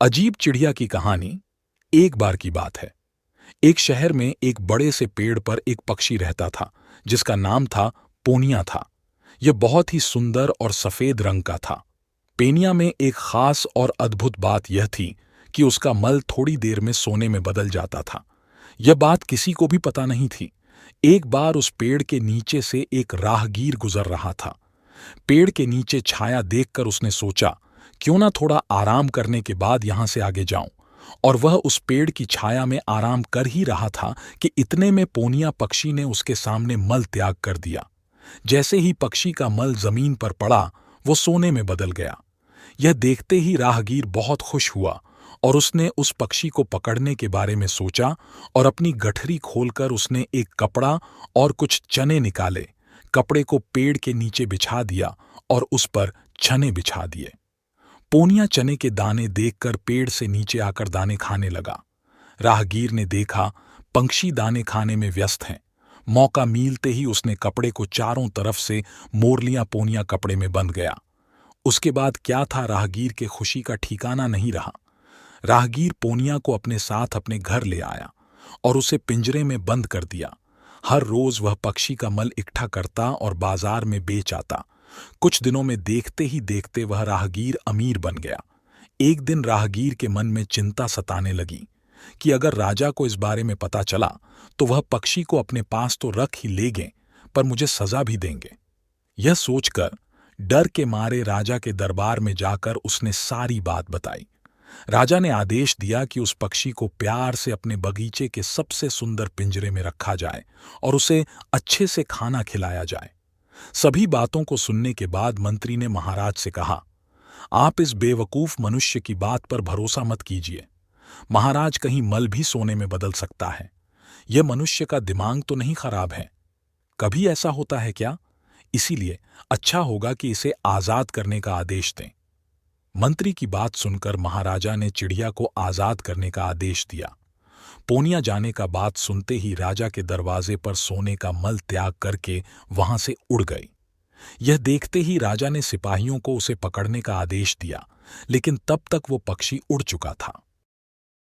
अजीब चिड़िया की कहानी। एक बार की बात है। एक शहर में एक बड़े से पेड़ पर एक पक्षी रहता था जिसका नाम था पोनिया था। यह बहुत ही सुंदर और सफेद रंग का था। पेनिया में एक खास और अद्भुत बात यह थी कि उसका मल थोड़ी देर में सोने में बदल जाता था। यह बात किसी को भी पता नहीं थी। एक बार उस पेड़ के नीचे से एक राहगीर गुजर रहा था। पेड़ के नीचे छाया देखकर उसने सोचा, क्यों ना थोड़ा आराम करने के बाद यहां से आगे जाऊं। और वह उस पेड़ की छाया में आराम कर ही रहा था कि इतने में पोनिया पक्षी ने उसके सामने मल त्याग कर दिया। जैसे ही पक्षी का मल जमीन पर पड़ा, वो सोने में बदल गया। यह देखते ही राहगीर बहुत खुश हुआ और उसने उस पक्षी को पकड़ने के बारे में सोचा और अपनी गठरी खोलकर उसने एक कपड़ा और कुछ चने निकाले। कपड़े को पेड़ के नीचे बिछा दिया और उस पर चने बिछा दिए। पोनिया चने के दाने देखकर पेड़ से नीचे आकर दाने खाने लगा। राहगीर ने देखा पंछी दाने खाने में व्यस्त हैं। मौका मिलते ही उसने कपड़े को चारों तरफ से मोड़ लिया। पोनिया कपड़े में बंध गया। उसके बाद क्या था, राहगीर के खुशी का ठिकाना नहीं रहा। राहगीर पोनिया को अपने साथ अपने घर ले आया और उसे पिंजरे में बंद कर दिया। हर रोज वह पक्षी का मल इकट्ठा करता और बाजार में बेच आता। कुछ दिनों में देखते ही देखते वह राहगीर अमीर बन गया। एक दिन राहगीर के मन में चिंता सताने लगी कि अगर राजा को इस बारे में पता चला तो वह पक्षी को अपने पास तो रख ही लेंगे, पर मुझे सजा भी देंगे। यह सोचकर डर के मारे राजा के दरबार में जाकर उसने सारी बात बताई। राजा ने आदेश दिया कि उस पक्षी को प्यार से अपने बगीचे के सबसे सुंदर पिंजरे में रखा जाए और उसे अच्छे से खाना खिलाया जाए। सभी बातों को सुनने के बाद मंत्री ने महाराज से कहा, आप इस बेवकूफ मनुष्य की बात पर भरोसा मत कीजिए। महाराज, कहीं मल भी सोने में बदल सकता है। यह मनुष्य का दिमाग तो नहीं खराब है। कभी ऐसा होता है क्या? इसीलिए अच्छा होगा कि इसे आजाद करने का आदेश दें। मंत्री की बात सुनकर महाराजा ने चिड़िया को आजाद करने का आदेश दिया। पोनिया जाने का बात सुनते ही राजा के दरवाजे पर सोने का मल त्याग करके वहां से उड़ गई। यह देखते ही राजा ने सिपाहियों को उसे पकड़ने का आदेश दिया, लेकिन तब तक वो पक्षी उड़ चुका था।